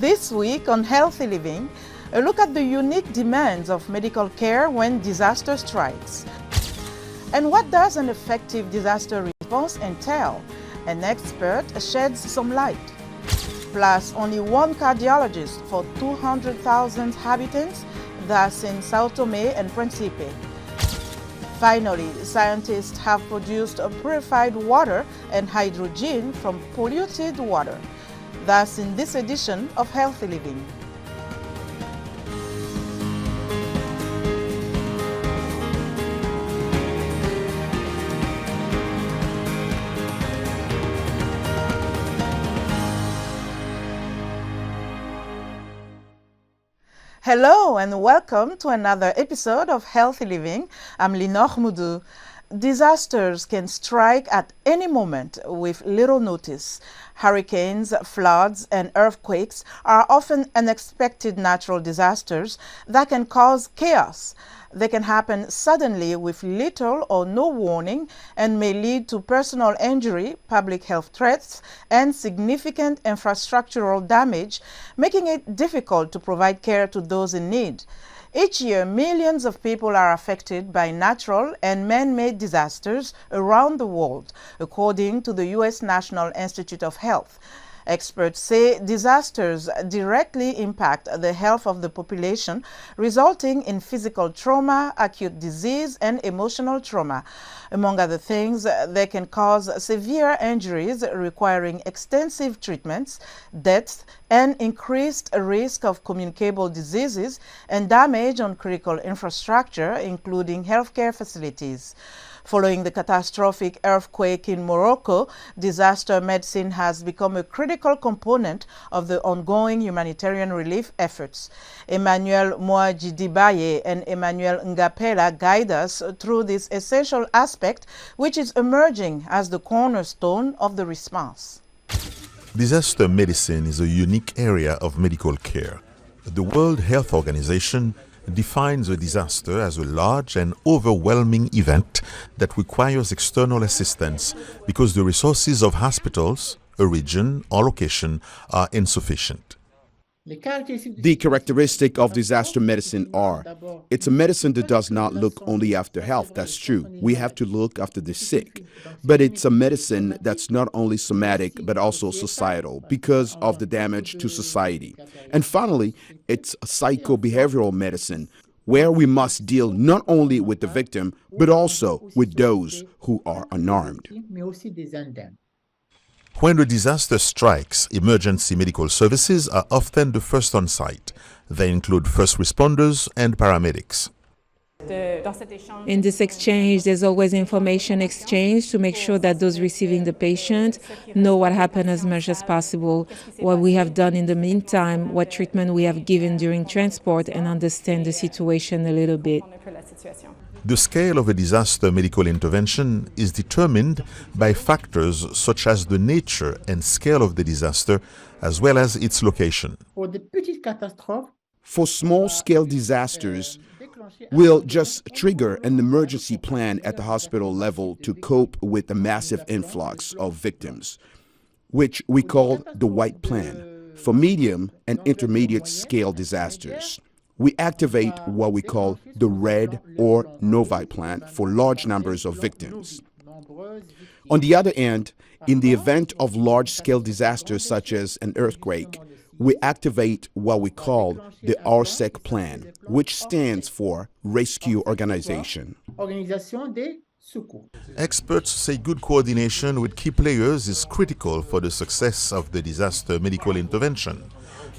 This week on Healthy Living, a look at the unique demands of medical care when disaster strikes. And what does an effective disaster response entail? An expert sheds some light. Plus, only one cardiologist for 200,000 inhabitants, thus in Sao Tome and Principe. Finally, scientists have produced purified water and hydrogen from polluted water. Thus, in this edition of Healthy Living. Hello and welcome to another episode of Healthy Living. I'm Linor Moudou. Disasters can strike at any moment with little notice. Hurricanes, floods, and earthquakes are often unexpected natural disasters that can cause chaos. They can happen suddenly with little or no warning and may lead to personal injury, public health threats, and significant infrastructural damage, making it difficult to provide care to those in need. Each year, millions of people are affected by natural and man-made disasters around the world, according to the U.S. National Institute of Health. Experts say disasters directly impact the health of the population, resulting in physical trauma, acute disease, and emotional trauma. Among other things, they can cause severe injuries requiring extensive treatments, deaths, and increased risk of communicable diseases and damage on critical infrastructure, including healthcare facilities. Following the catastrophic earthquake in Morocco, disaster medicine has become a critical component of the ongoing humanitarian relief efforts. Emmanuel Moajidibaye and Emmanuel Ngapela guide us through this essential aspect, which is emerging as the cornerstone of the response. Disaster medicine is a unique area of medical care. The World Health Organization defines a disaster as a large and overwhelming event that requires external assistance because the resources of hospitals, a region, or location are insufficient. The characteristic of disaster medicine are, it's a medicine that does not look only after health, that's true. We have to look after the sick. But it's a medicine that's not only somatic, but also societal, because of the damage to society. And finally, it's a psycho-behavioral medicine, where we must deal not only with the victim, but also with those who are unarmed. When a disaster strikes, emergency medical services are often the first on site. They include first responders and paramedics. In this exchange, there's always information exchange to make sure that those receiving the patient know what happened as much as possible, what we have done in the meantime, what treatment we have given during transport, and understand the situation a little bit. The scale of a disaster medical intervention is determined by factors such as the nature and scale of the disaster, as well as its location. For small-scale disasters, we'll just trigger an emergency plan at the hospital level to cope with the massive influx of victims, which we call the white plan. For medium and intermediate scale disasters, we activate what we call the red or no-vi plan for large numbers of victims. On the other hand, in the event of large-scale disasters such as an earthquake, we activate what we call the RSEC plan, which stands for Rescue Organization. Experts say good coordination with key players is critical for the success of the disaster medical intervention.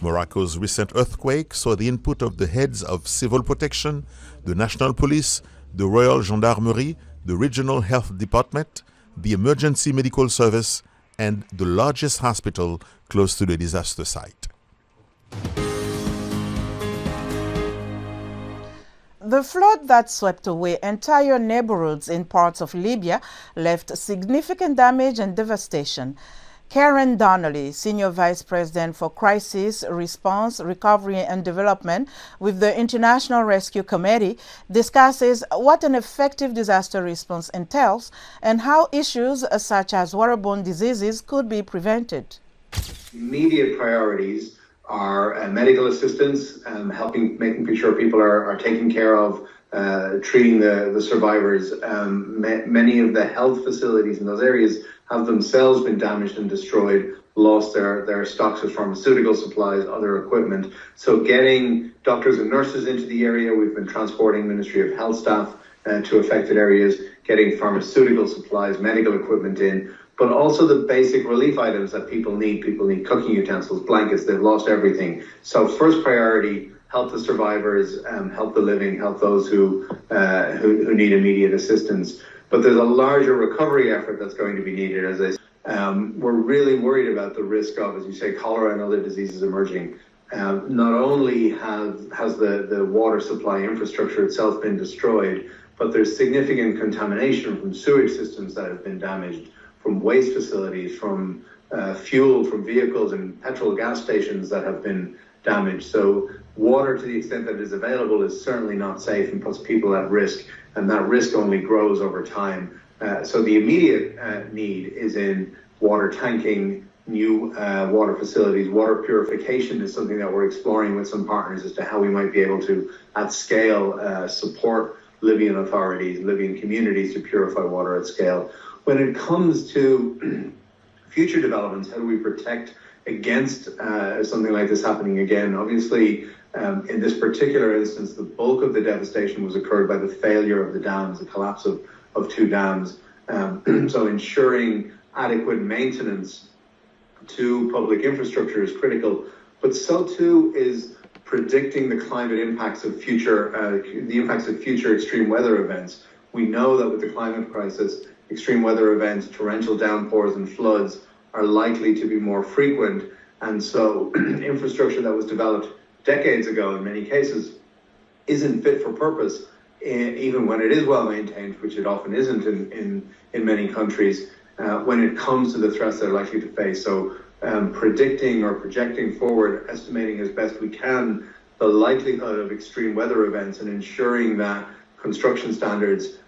Morocco's recent earthquake saw the input of the heads of civil protection, the national police, the Royal Gendarmerie, the regional health department, the emergency medical service, and the largest hospital close to the disaster site. The flood that swept away entire neighborhoods in parts of Libya left significant damage and devastation. Karen Donnelly, Senior Vice President for Crisis Response, Recovery and Development with the International Rescue Committee, discusses what an effective disaster response entails and how issues such as waterborne diseases could be prevented. Immediate priorities our medical assistants, making sure people are taken care of, treating the survivors. Many of the health facilities in those areas have themselves been damaged and destroyed, lost their stocks of pharmaceutical supplies, other equipment. So getting doctors and nurses into the area, we've been transporting Ministry of Health staff to affected areas, getting pharmaceutical supplies, medical equipment in, but also the basic relief items that people need. People need cooking utensils, blankets, they've lost everything. So first priority, help the survivors, help the living, help those who need immediate assistance. But there's a larger recovery effort that's going to be needed. As we're really worried about the risk of, as you say, cholera and other diseases emerging. Not only has the water supply infrastructure itself been destroyed, but there's significant contamination from sewage systems that have been damaged, from waste facilities, from fuel from vehicles and petrol gas stations that have been damaged. So water, to the extent that it is available, is certainly not safe and puts people at risk, and that risk only grows over time. So the immediate need is in water tanking, new water facilities. Water purification is something that we're exploring with some partners as to how we might be able to, at scale, support Libyan authorities, Libyan communities to purify water at scale. When it comes to future developments, how do we protect against something like this happening again? Obviously, in this particular instance, the bulk of the devastation was occurred by the failure of the dams, the collapse of two dams. So ensuring adequate maintenance to public infrastructure is critical, but so too is predicting the climate impacts of the impacts of future extreme weather events. We know that with the climate crisis, extreme weather events, torrential downpours and floods are likely to be more frequent. And so infrastructure that was developed decades ago in many cases isn't fit for purpose, even when it is well maintained, which it often isn't in many countries, when it comes to the threats they're likely to face. So predicting or projecting forward, estimating as best we can the likelihood of extreme weather events and ensuring that construction standards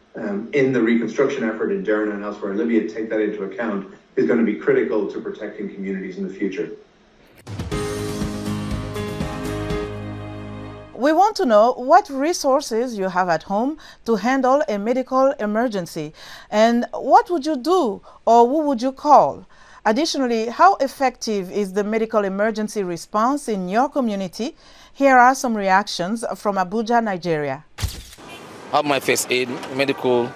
in the reconstruction effort in Derna and elsewhere in Libya take that into account is going to be critical to protecting communities in the future. We want to know what resources you have at home to handle a medical emergency, and what would you do or who would you call? Additionally, how effective is the medical emergency response in your community? Here are some reactions from Abuja, Nigeria. I have my first aid, medical,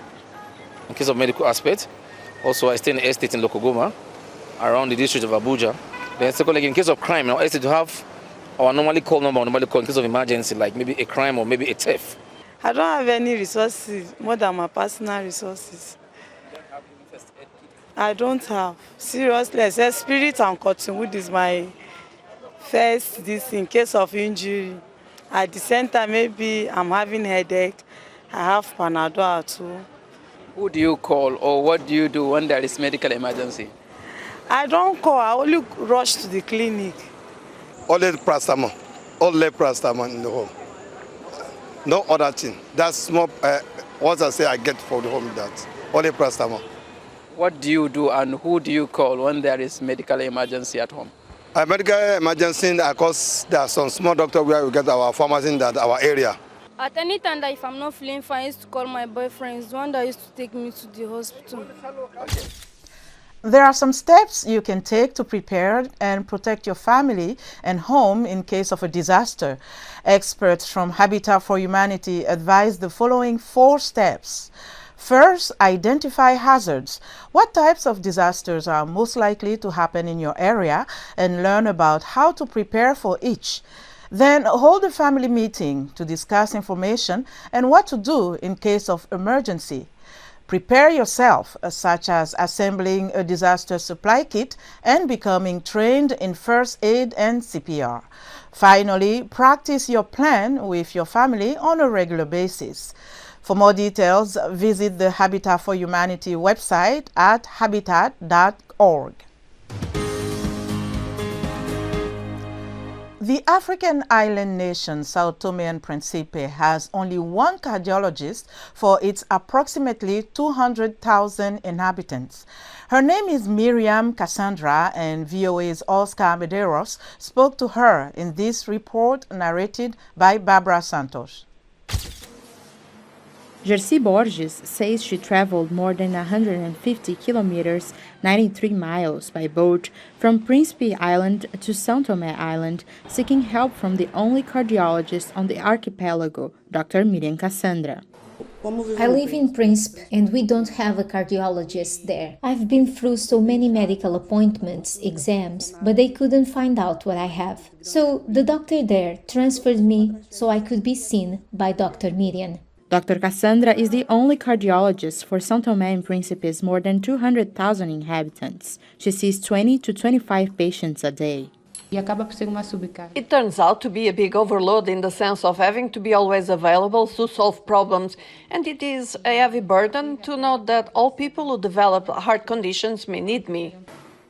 in case of medical aspect. Also, I stay in the estate in Lokogoma, around the district of Abuja. Then secondly, in case of crime, in our estate to have our normally call number, in case of emergency, like maybe a crime or maybe a theft. I don't have any resources more than my personal resources. I don't have. Seriously, I said spirit and cotton wood is my first this in case of injury. At the center, maybe I'm having headache. I have Panadol too. Who do you call or what do you do when there is medical emergency? I don't call. I only rush to the clinic. Only paracetamol in the home. No other thing. That's more what I say I get for the home. That only paracetamol. What do you do and who do you call when there is medical emergency at home? A medical emergency, because there are some small doctor where we get our pharmacy in our area. At any time that if I'm not feeling fine, I used to call my boyfriend. He's the one that used to take me to the hospital. There are some steps you can take to prepare and protect your family and home in case of a disaster. Experts from Habitat for Humanity advise the following 4 steps. First, identify hazards. What types of disasters are most likely to happen in your area, and learn about how to prepare for each. Then hold a family meeting to discuss information and what to do in case of emergency. Prepare yourself, such as assembling a disaster supply kit and becoming trained in first aid and CPR. Finally, practice your plan with your family on a regular basis. For more details, visit the Habitat for Humanity website at habitat.org. The African island nation Sao Tome and Principe has only one cardiologist for its approximately 200,000 inhabitants. Her name is Miriam Cassandra, and VOA's Oscar Medeiros spoke to her in this report narrated by Barbara Santos. Jersey Borges says she traveled more than 150 kilometers, 93 miles by boat, from Principe Island to Sao Tome Island, seeking help from the only cardiologist on the archipelago, Dr. Miriam Cassandra. I live in Principe and we don't have a cardiologist there. I've been through so many medical appointments, exams, but they couldn't find out what I have. So the doctor there transferred me so I could be seen by Dr. Miriam. Dr. Cassandra is the only cardiologist for Sao Tome and Principe's more than 200,000 inhabitants. She sees 20 to 25 patients a day. It turns out to be a big overload in the sense of having to be always available to solve problems, and it is a heavy burden to know that all people who develop heart conditions may need me.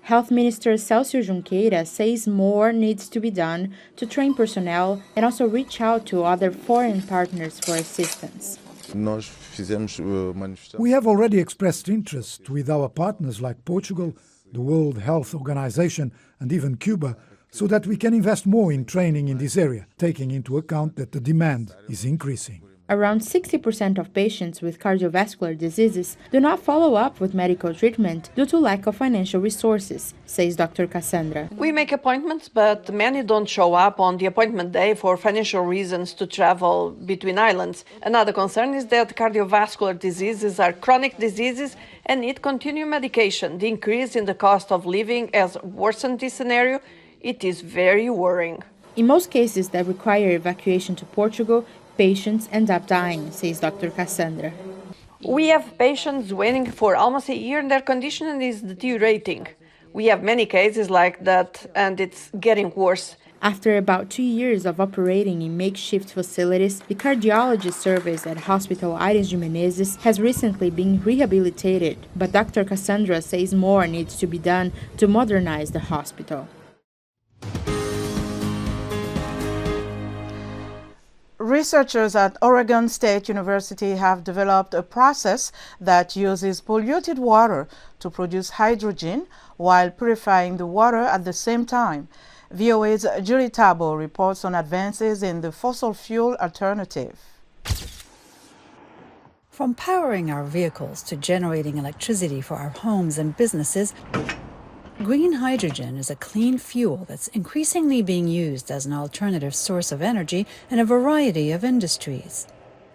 Health Minister Celso Junqueira says more needs to be done to train personnel and also reach out to other foreign partners for assistance. We have already expressed interest with our partners like Portugal, the World Health Organization, and even Cuba, so that we can invest more in training in this area, taking into account that the demand is increasing. Around 60% of patients with cardiovascular diseases do not follow up with medical treatment due to lack of financial resources, says Dr. Cassandra. We make appointments, but many don't show up on the appointment day for financial reasons to travel between islands. Another concern is that cardiovascular diseases are chronic diseases and need continued medication. The increase in the cost of living has worsened this scenario. It is very worrying. In most cases that require evacuation to Portugal, patients end up dying, says Dr. Cassandra. We have patients waiting for almost a year and their condition is deteriorating. We have many cases like that and it's getting worse. After about 2 years of operating in makeshift facilities, the cardiology service at Hospital Aires de Menezes has recently been rehabilitated, but Dr. Cassandra says more needs to be done to modernize the hospital. Researchers at Oregon State University have developed a process that uses polluted water to produce hydrogen while purifying the water at the same time. VOA's Julie Tabo reports on advances in the fossil fuel alternative. From powering our vehicles to generating electricity for our homes and businesses, green hydrogen is a clean fuel that's increasingly being used as an alternative source of energy in a variety of industries.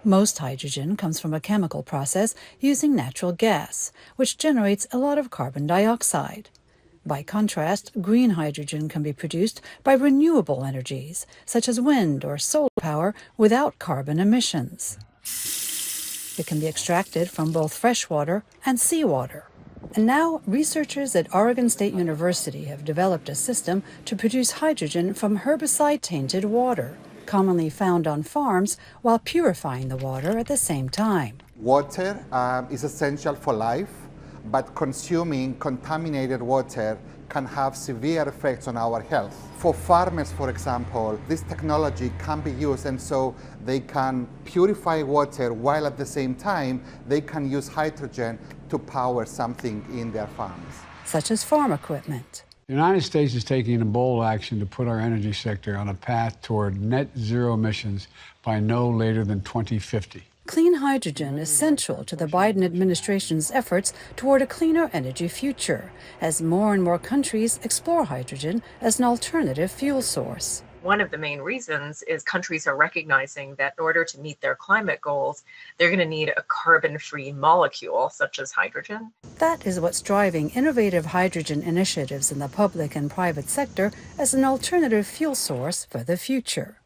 Most hydrogen comes from a chemical process using natural gas, which generates a lot of carbon dioxide. By contrast, green hydrogen can be produced by renewable energies, such as wind or solar power, without carbon emissions. It can be extracted from both freshwater and seawater. And now, researchers at Oregon State University have developed a system to produce hydrogen from herbicide-tainted water, commonly found on farms, while purifying the water at the same time. Water is essential for life, but consuming contaminated water can have severe effects on our health. For farmers, for example, this technology can be used, and so they can purify water while at the same time they can use hydrogen to power something in their farms. Such as farm equipment. The United States is taking a bold action to put our energy sector on a path toward net zero emissions by no later than 2050. Clean hydrogen is central to the Biden administration's efforts toward a cleaner energy future, as more and more countries explore hydrogen as an alternative fuel source. One of the main reasons is countries are recognizing that in order to meet their climate goals, they're going to need a carbon-free molecule, such as hydrogen. That is what's driving innovative hydrogen initiatives in the public and private sector as an alternative fuel source for the future.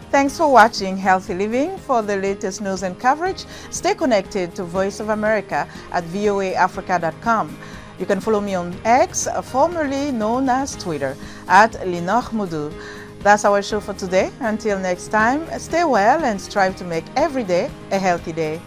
Thanks for watching Healthy Living. For the latest news and coverage, stay connected to Voice of America at voaafrica.com. You can follow me on X, formerly known as Twitter, at Linoch Mudu. That's our show for today. Until next time, stay well and strive to make every day a healthy day.